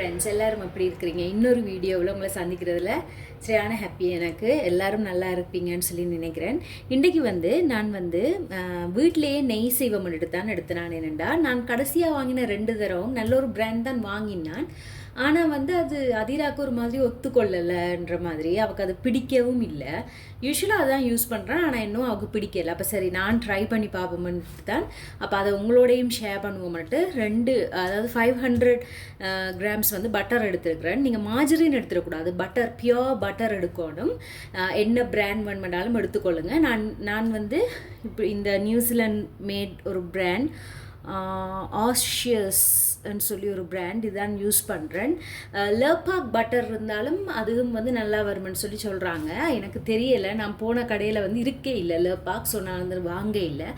Friends எல்லாரும் எப்படி இருக்கிறீங்க? இன்னொரு வீடியோவில் உங்களை சந்திக்கிறதுல சரியான ஹாப்பி. எனக்கு எல்லாரும் நல்லா இருப்பீங்கன்னு சொல்லி நினைக்கிறேன். இன்றைக்கு நான் வீட்டிலேயே நெய் செய்வம் எடுத்தேன். நான் என்னென்னா, நான் கடைசியாக வாங்கின 2 தடவும் நல்ல ஒரு பிராண்ட் தான் வாங்கினான். ஆனால் அது அதிராக்கு ஒரு மாதிரி ஒத்துக்கொள்ளலைன்ற மாதிரி அவൾക്ക് அது பிடிக்கவும் இல்லை. யூஸ்வலாக அதான் யூஸ் பண்ணுறேன், ஆனால் இன்னும் அவൾക്ക് பிடிக்கலை. அப்போ சரி நான் ட்ரை பண்ணி பார்ப்போம்ட்டு தான் அப்போ அதை உங்களோடையும் ஷேர் பண்ணுவோம்ட்டு 2 அதாவது 500 கிராம்ஸ் பட்டர் எடுத்துருக்குறேன். நீங்கள் மார்ஜரின் எடுத்துடக்கூடாது, பட்டர் பியோர் பட்டர் எடுக்கணும். என்ன பிராண்ட் வேணுமென்றாலும் எடுத்துக்கொள்ளுங்க. நான் இப்போ இந்த நியூசிலாண்ட் மேட் ஒரு பிராண்ட் ஆஸ்ஷியஸ்ன்னு சொல்லி ஒரு பிராண்ட் இதுதான் யூஸ் பண்ணுறேன். லர்பாக் பட்டர் இருந்தாலும் அதுவும் நல்லா வரும்னு சொல்லி சொல்கிறாங்க. எனக்கு தெரியலை, நான் போன கடையில் இருக்கே இல்லை லர்பாக், ஸோ நான் வாங்க இல்லை.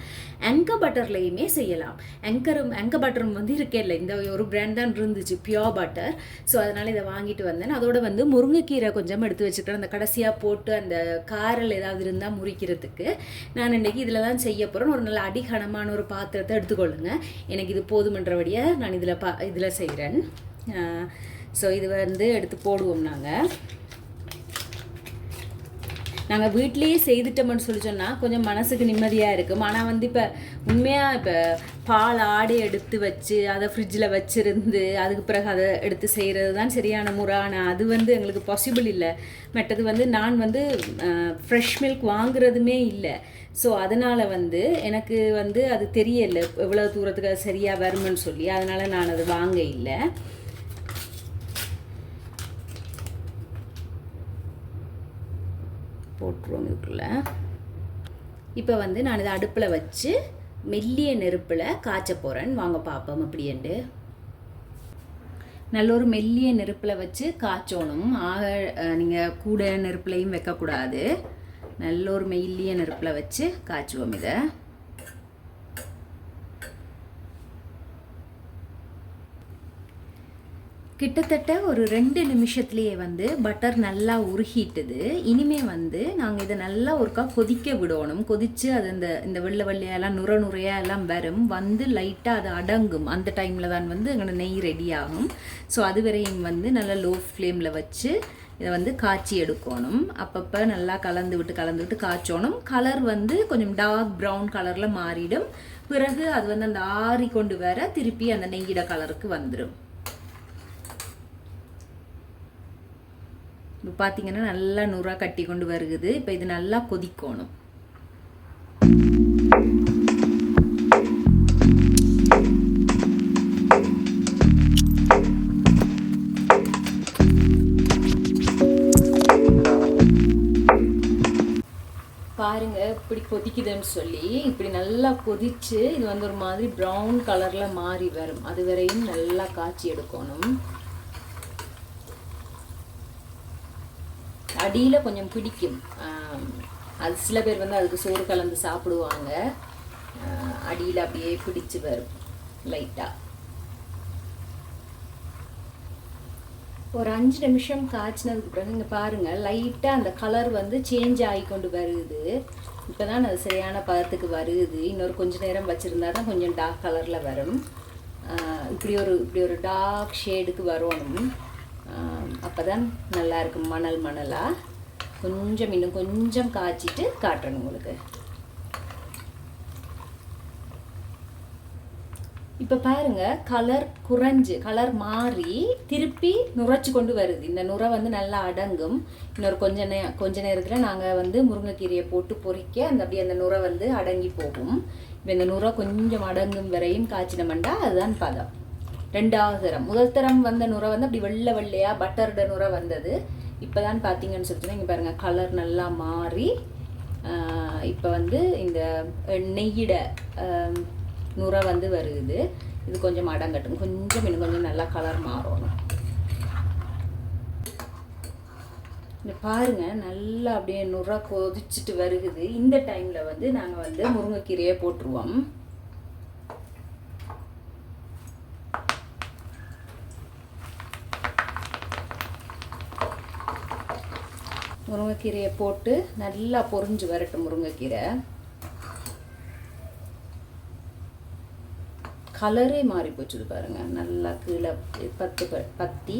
ஆங்கர் பட்டர்லேயுமே செய்யலாம். ஆங்கர் பட்டரும் இருக்கே இல்லை, இந்த ஒரு பிராண்ட் தான் இருந்துச்சு பியோர் பட்டர். ஸோ அதனால் இதை வாங்கிட்டு வந்தேன். அதோட முருங்கைக்கீரை கொஞ்சம் எடுத்து வச்சுக்கிறேன். அந்த கடைசியாக போட்டு அந்த காரல் ஏதாவது இருந்தால் முறிக்கிறதுக்கு. நான் இன்றைக்கி இதில் தான் செய்ய போகிறேன். ஒரு நல்ல அடிகனமான ஒரு பாத்திரத்தை எடுத்துக்கொள்ளுங்க. எனக்கு இது போதுமன்றபடியாக நான் இதில் செய்கிறேன். ஸோ இது எடுத்து போடுவோம். நாங்கள் வீட்லேயே செய்துட்டோம்னு சொல்லி சொன்னால் கொஞ்சம் மனசுக்கு நிம்மதியாக இருக்கும். ஆனால் இப்போ உண்மையாக இப்போ பால் ஆடை எடுத்து வச்சு அதை ஃப்ரிட்ஜில் வச்சுருந்து அதுக்கு பிறகு அதை எடுத்து செய்கிறது தான் சரியான முறை. ஆனால் அது எங்களுக்கு பாசிபிள் இல்லை. மற்றது நான் ஃப்ரெஷ் மில்க் வாங்குறதுமே இல்லை. ஸோ அதனால் எனக்கு அது தெரியலை எவ்வளோ தூரத்துக்கு அது சரியாக வரும்னு சொல்லி. அதனால் நான் அது வாங்க இல்லை. போட்டுருவோம் இதுக்குள்ள. இப்போ நான் இதை அடுப்பில் வச்சு மெல்லிய நெருப்பில் காய்ச்ச போகிறேன். வாங்க பார்ப்போம் அப்படின்ட்டு. நல்ல ஒரு மெல்லிய நெருப்பில் வச்சு காய்ச்சணும். நீங்கள் கூட நெருப்புலையும் வைக்கக்கூடாது. நல்ல ஒரு மெல்லிய நெருப்பில் வச்சு காய்ச்சுவோம். இதை கிட்டத்தட்ட ஒரு 2 நிமிஷத்துலேயே பட்டர் நல்லா உருகிட்டுது. இனிமே நாங்கள் இதை நல்லா ஒருக்கா கொதிக்க விடணும். கொதித்து அது இந்த வெள்ளை வெள்ளையெல்லாம் நுரையாக எல்லாம் வரும். லைட்டாக அது அடங்கும். அந்த டைமில் தான் எங்களோட நெய் ரெடி ஆகும். ஸோ அது வரையும் நல்லா லோ ஃப்ளேமில் வச்சு இதை காய்ச்சி எடுக்கணும். அப்பப்போ நல்லா கலந்து விட்டு காய்ச்சணும். கலர் கொஞ்சம் டார்க் ப்ரௌன் கலரில் மாறிடும். பிறகு அது அந்த ஆறி கொண்டு வர திருப்பி அந்த நெய்யிட கலருக்கு வந்துடும். இப்போ பார்த்தீங்கன்னா நல்லா நுரா கட்டி கொண்டு வருகுது. இப்போ இது நல்லா கொதிக்கணும். பாருங்க இப்படி கொதிக்குதுன்னு சொல்லி. இப்படி நல்லா கொதிச்சு இது ஒரு மாதிரி ப்ரௌன் கலரில் மாறி வரும். அது வரையும் நல்லா காய்ச்சி எடுக்கணும். அடியில் கொஞ்சம் பிடிக்கும். அது சில பேர் அதுக்கு சோறு கலந்து சாப்பிடுவாங்க. அடியில் அப்படியே பிடிச்சு வரும் லைட்டாக. ஒரு 5 நிமிஷம் காய்ச்சினதுக்கு பிறகு இங்கே பாருங்கள் லைட்டாக அந்த கலர் சேஞ்ச் ஆகி கொண்டு வருது. இப்போ தான் அது சரியான பதத்துக்கு வருது. இன்னொரு கொஞ்சம் நேரம் வச்சுருந்தா தான் கொஞ்சம் டார்க் கலரில் வரும். இப்படி ஒரு டார்க் ஷேடுக்கு வரணும். அப்போ தான் நல்லாயிருக்கும். மணலாக இன்னும் கொஞ்சம் காய்ச்சிட்டு காட்டுறேன் உங்களுக்கு. இப்போ பாருங்கள் கலர் குறைஞ்சி கலர் மாறி திருப்பி நுரைச்சி கொண்டு வருது. இந்த நுரை நல்லா அடங்கும். இன்னொரு கொஞ்ச நேரத்தில் நாங்கள் முருங்கைக்கீரையை போட்டு பொறிக்க அப்படியே அந்த நுரை அடங்கி போகும். இப்போ இந்த நுரை கொஞ்சம் அடங்கும் வரையும் காய்ச்சினோம்டா அதுதான் பதம். 2வது தரம். முதல் தரம் நுரை அப்படி வெள்ளை வெள்ளையாக பட்டரோட நுரை வந்தது. இப்போ தான் பார்த்தீங்கன்னு சொல்லிட்டுனா இங்கே பாருங்கள் கலர் நல்லா மாறி இப்போ இந்த நெய்யிட நுரை வருது. இது கொஞ்சம் அடங்கட்டும். இன்னும் கொஞ்சம் நல்லா கலர் மாறணும். இந்த பாருங்கள் நல்லா அப்படியே நுரை கொதிச்சுட்டு வருகுது. இந்த டைமில் நாங்கள் முருங்கைக்கீரையை போட்டுருவோம். முருங்கைக்கீரையை போட்டு நல்லா பொரிஞ்சு வரட்டும். முருங்கைக்கீரை கலரே மாறி போச்சுது பாருங்கள். நல்லா கீழே பத்தி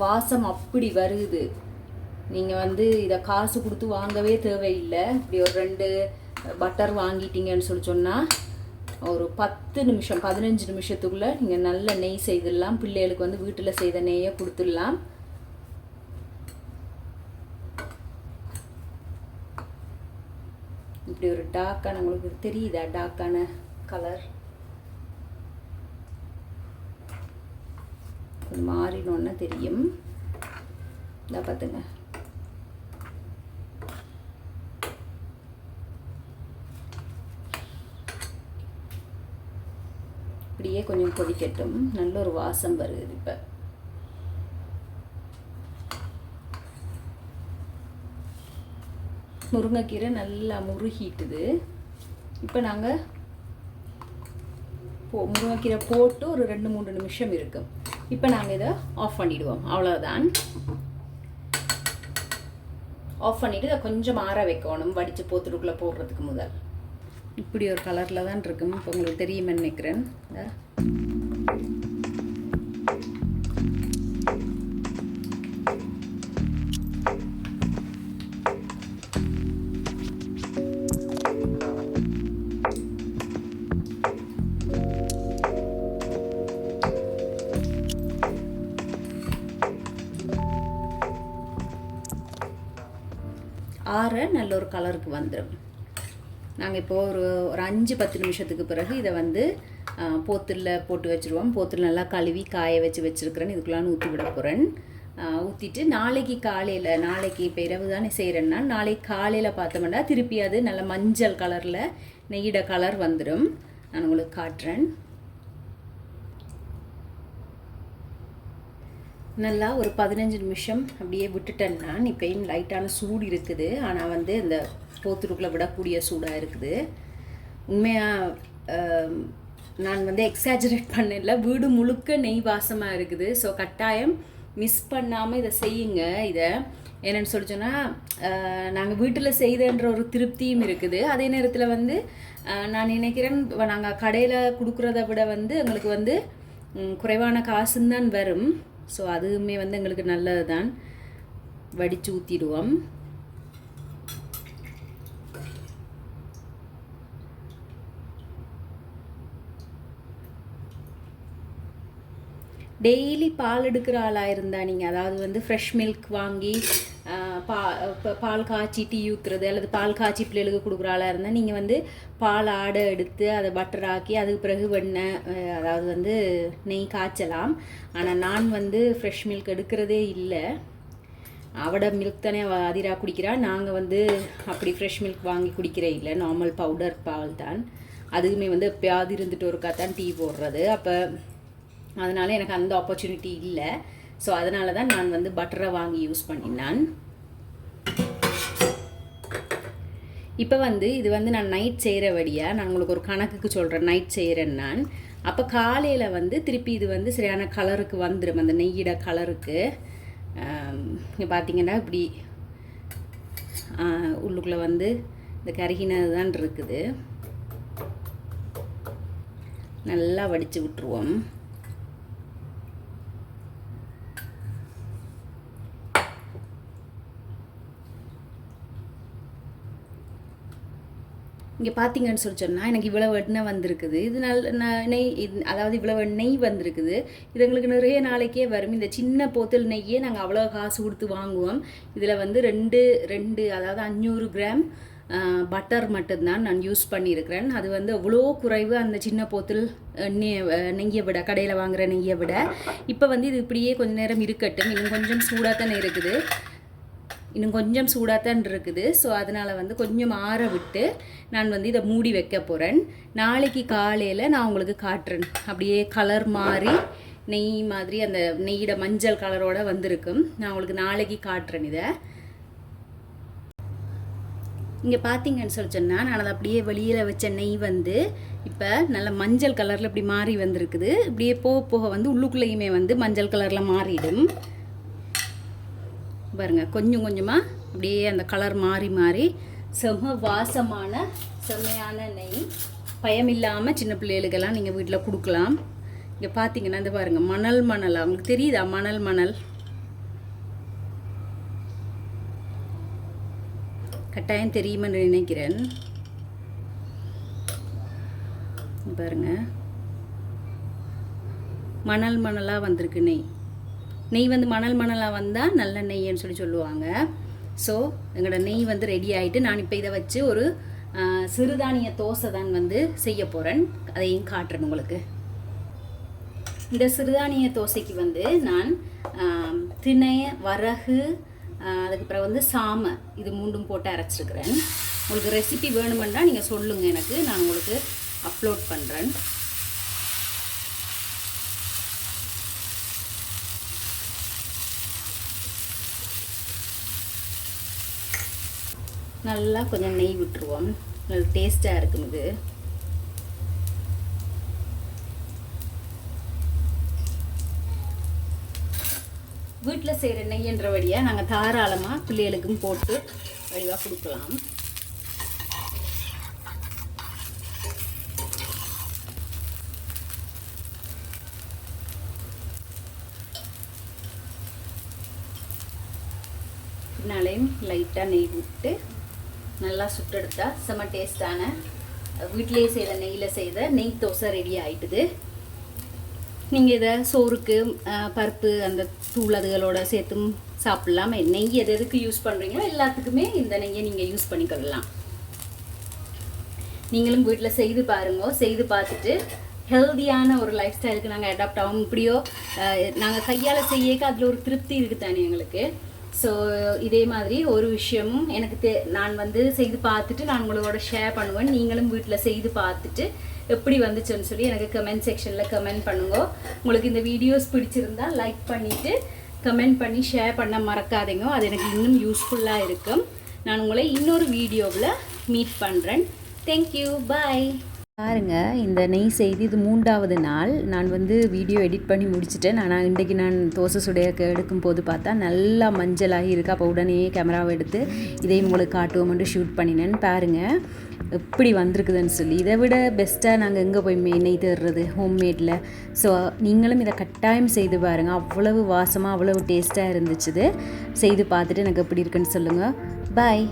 வாசம் அப்படி வருது. நீங்கள் வந்து இதை காசு கொடுத்து வாங்கவே தேவையில்லை. இப்படி ஒரு 2 பட்டர் வாங்கிட்டீங்கன்னு சொன்னால் ஒரு 10 நிமிஷம் 15 நிமிஷத்துக்குள்ளே நீங்கள் நல்ல நெய் செய்திடலாம். பிள்ளைகளுக்கு வந்து வீட்டில் செய்த நெய்யை கொடுத்துடலாம். இப்படி ஒரு டார்க்கான, உங்களுக்கு தெரியுதா டார்க்கான கலர் மாறினோன்னு தெரியும். இதை பார்த்துங்க. இப்படியே கொஞ்சம் கொதிக்கட்டும். நல்ல ஒரு வாசம் வருது. இப்போ முருங்கைக்கீரை நல்லா முருகிட்டுது. இப்போ நாங்கள் முருங்கைக்கீரை போட்டு ஒரு 2-3 நிமிஷம் இருக்கும். இப்போ நாங்கள் இதை ஆஃப் பண்ணிவிடுவோம். அவ்வளோதான். ஆஃப் பண்ணிவிட்டு இதை கொஞ்சம் ஆற வைக்கணும், வடித்து போத்துடுக்குள்ளே போடுறதுக்கு முதல். இப்படி ஒரு கலரில் தான் இருக்கும். இப்போ உங்களுக்கு தெரியுமே நினைக்கிறேன். ஆற நல்ல ஒரு கலருக்கு வந்துடும். நாங்கள் இப்போது ஒரு 5-10 நிமிஷத்துக்கு பிறகு இதை வந்து போத்தில் போட்டு வச்சுருவோம். போத்தில் நல்லா கழுவி காய வச்சுருக்கிறேன். இதுக்குள்ளான ஊற்றி விட போகிறேன். ஊற்றிட்டு நாளைக்கு இப்போ இரவு தானே செய்கிறேன்னா, நாளைக்கு காலையில் பார்த்தோம்னா திருப்பி அது நல்ல மஞ்சள் கலரில் நெய்யிட கலர் வந்துடும். நான் உங்களுக்கு காட்டுறேன். நல்லா ஒரு 15 நிமிஷம் அப்படியே விட்டுட்டேன்னா, இப்போயும் லைட்டான சூடு இருக்குது. ஆனால் வந்து இந்த போத்துருக்குள்ளே விடக்கூடிய சூடாக இருக்குது. உண்மையாக நான் வந்து எக்ஸாஜரேட் பண்ணல. வீடு முழுக்க நெய் வாசமாக இருக்குது. ஸோ கட்டாயம் மிஸ் பண்ணாமல் இதை செய்யுங்க. இதை என்னென்னு சொல்லிச்சோன்னா, நாங்கள் வீட்டில் செய்தன்ற ஒரு திருப்தியும் இருக்குது. அதே நேரத்தில் வந்து நான் நினைக்கிறேன், நாங்கள் கடையில் கொடுக்குறத விட வந்து எங்களுக்கு வந்து குறைவான காசுன்னு தான் வரும். ஸோ அதுவுமே வந்து எங்களுக்கு நல்லது தான். வடித்து ஊற்றிடுவோம். டெய்லி பால் எடுக்கிற ஆளாக இருந்தால் நீங்கள், அதாவது வந்து ஃப்ரெஷ் மில்க் வாங்கி பால் காய்ச்சி டீ ஊற்றுறது அல்லது பால் காய்ச்சி பிள்ளைகளுக்கு கொடுக்குற ஆளாக இருந்தால் நீங்கள் வந்து பால் ஆடை எடுத்து அதை பட்டர் ஆக்கி அதுக்கு பிறகு வெண்ணெய், அதாவது வந்து நெய் காய்ச்சலாம். ஆனால் நான் வந்து ஃப்ரெஷ் மில்க் எடுக்கிறதே இல்லை. அவட மில்க் தானே அதிராக குடிக்கிறா. நாங்கள் வந்து அப்படி ஃப்ரெஷ் மில்க் வாங்கி குடிக்கிறே இல்லை. நார்மல் பவுடர் பால் தான். அதுக்குமே வந்து எப்போயாவது இருந்துட்டு ஒருக்கா தான் டீ போடுறது. அப்போ அதனால் எனக்கு அந்த ஆப்பர்ச்சுனிட்டி இல்லை. ஸோ அதனால தான் நான் வந்து பட்டரை வாங்கி யூஸ் பண்ணினேன். இப்போ வந்து இது வந்து நான் நைட் செய்கிற வழியாக நான் உங்களுக்கு ஒரு கணக்குக்கு சொல்கிறேன். நைட் செய்கிறேன் நான். அப்போ காலையில் வந்து திருப்பி இது வந்து சரியான கலருக்கு வந்துடும், அந்த நெய்யிட கலருக்கு. இங்கே பார்த்தீங்கன்னா இப்படி உள்ளுக்குள்ளே வந்து இந்த கருகினது தான் இருக்குது. நல்லா வடித்து விட்டுருவோம். இங்கே பார்த்தீங்கன்னு சொல்லி சொன்னால் எனக்கு இவ்வளோ எண்ணெய் வந்திருக்குது. இது நெய், அதாவது இவ்வளோ நெய் வந்திருக்குது. இது எங்களுக்கு நிறைய நாளைக்கே வரும். இந்த சின்ன போத்தல் நெய்யே நாங்கள் அவ்வளோ காசு கொடுத்து வாங்குவோம். இதில் வந்து ரெண்டு அதாவது 500 கிராம் பட்டர் மட்டும்தான் நான் யூஸ் பண்ணியிருக்கிறேன். அது வந்து அவ்வளோ குறைவு அந்த சின்ன போத்தல் நெய்யை விட, கடையில் வாங்குகிற நெய்யை விட. இப்போ வந்து இது இப்படியே கொஞ்சம் நேரம் இருக்கட்டும். இன்னும் கொஞ்சம் சூடாக தானே இருக்குது. ஸோ அதனால் வந்து கொஞ்சம் ஆற விட்டு நான் வந்து இதை மூடி வைக்க போகிறேன். நாளைக்கு காலையில் நான் உங்களுக்கு காட்டுறேன். அப்படியே கலர் மாறி நெய் மாதிரி அந்த நெய்யிட மஞ்சள் கலரோடு வந்திருக்கும். நான் உங்களுக்கு நாளைக்கு காட்டுறேன். இதை இங்கே பார்த்தீங்கன்னு சொல்லி சொன்னால், நான் அதை அப்படியே வெளியில் வச்ச நெய் வந்து இப்போ நல்ல மஞ்சள் கலரில் இப்படி மாறி வந்திருக்குது. இப்படியே போக போக வந்து உள்ளுக்குள்ளேயுமே வந்து மஞ்சள் கலரில் மாறிடும். பாருங்கள் கொஞ்சம் கொஞ்சமாக அப்படியே அந்த கலர் மாறி மாறி செம்ம வாசமான செம்மையான நெய். பயமில்லாமல் சின்ன பிள்ளைகளுக்கெல்லாம் நீங்கள் வீட்டில் கொடுக்கலாம். இங்கே பார்த்தீங்கன்னா இந்த பாருங்கள் மணல் மணலாக உங்களுக்கு தெரியுதா? மணல் மணல் கட்டாயம் தெரியுமென்னு நினைக்கிறேன். பாருங்க மணல் மணலாக வந்திருக்கு நெய். நெய் வந்து மணல் மணலாக வந்தால் நல்ல நெய்ன்னு சொல்லுவாங்க. ஸோ எங்களோட நெய் வந்து ரெடி ஆகிட்டு நான் இப்போ இதை வச்சு ஒரு சிறுதானிய தோசை தான் வந்து செய்ய போகிறேன். அதையும் காட்டுறேன் உங்களுக்கு. இந்த சிறுதானிய தோசைக்கு வந்து நான் திணை, வரகு, அதுக்கப்புறம் வந்து சாமை இது மூண்டும் போட்டு அரைச்சிருக்கிறேன். உங்களுக்கு ரெசிபி வேணுமென்னா நீங்கள் சொல்லுங்கள் எனக்கு, நான் உங்களுக்கு அப்லோட் பண்ணுறேன். நல்லா கொஞ்சம் நெய் விட்டுருவோம். நல்ல டேஸ்ட்டாக இருக்கும் இது. வீட்டில் செய்கிற நெய்யன்ற வழியாக நாங்கள் தாராளமாக பிள்ளைகளுக்கும் போட்டு வடிவாக கொடுக்கலாம். பின்னாலேயும் லைட்டாக நெய் விட்டு நல்லா சுட்டெடுத்தா செம்ம டேஸ்டான வீட்டிலேயே செய்த நெய்யில் செய்த நெய் தோசை ரெடி ஆகிட்டுது. நீங்கள் இதை சோறுக்கு பருப்பு அந்த தூள் அதுகளோட சேர்த்தும் சாப்பிட்லாம். நெய் எதுக்கு யூஸ் பண்ணுறீங்களோ எல்லாத்துக்குமே இந்த நெய்யை நீங்கள் யூஸ் பண்ணிக்கலாம். நீங்களும் வீட்டில் செய்து பாருங்க. செய்து பார்த்துட்டு ஹெல்தியான ஒரு லைஃப் ஸ்டைலுக்கு நாங்கள் அடாப்ட் ஆகும். இப்படியோ நாங்கள் கையால் செய்யக்க அதில் ஒரு திருப்தி இருக்குது தானே எங்களுக்கு. ஸோ இதே மாதிரி ஒரு விஷயமும் எனக்கு நான் வந்து செய்து பார்த்துட்டு நான் உங்களோட ஷேர் பண்ணுவேன். நீங்களும் வீட்டில் செய்து பார்த்துட்டு எப்படி வந்துச்சுன்னு சொல்லி எனக்கு கமெண்ட் செக்ஷனில் கமெண்ட் பண்ணுங்க. உங்களுக்கு இந்த வீடியோஸ் பிடிச்சிருந்தா லைக் பண்ணிவிட்டு கமெண்ட் பண்ணி ஷேர் பண்ண மறக்காதீங்க. அது எனக்கு இன்னும் யூஸ்ஃபுல்லாக இருக்கும். நான் உங்களை இன்னொரு வீடியோவில் மீட் பண்ணுறேன். தேங்க்யூ, பாய். பாருங்க, இந்த நெய் செய்து இது 3வது நாள் நான் வந்து வீடியோ எடிட் பண்ணி முடிச்சிட்டேன். ஆனால் இன்றைக்கி நான் தோசை சுடைய எடுக்கும் போது பார்த்தா நல்லா மஞ்சளாகி இருக்குது. அப்போ உடனே கேமராவை எடுத்து இதையும் உங்களுக்கு காட்டுவோம்னு ஷூட் பண்ணினேன். பாருங்கள் எப்படி வந்திருக்குதுன்னு சொல்லி. இதை விட பெஸ்ட்டாக நாங்கள் எங்கே போய் நெய் தர்றது ஹோம்மேடில். ஸோ நீங்களும் இதை கட்டாயம் செய்து பாருங்கள். அவ்வளவு வாசமாக அவ்வளவு டேஸ்ட்டாக இருந்துச்சு. செய்து பார்த்துட்டு எனக்கு எப்படி இருக்குன்னு சொல்லுங்கள். பாய்.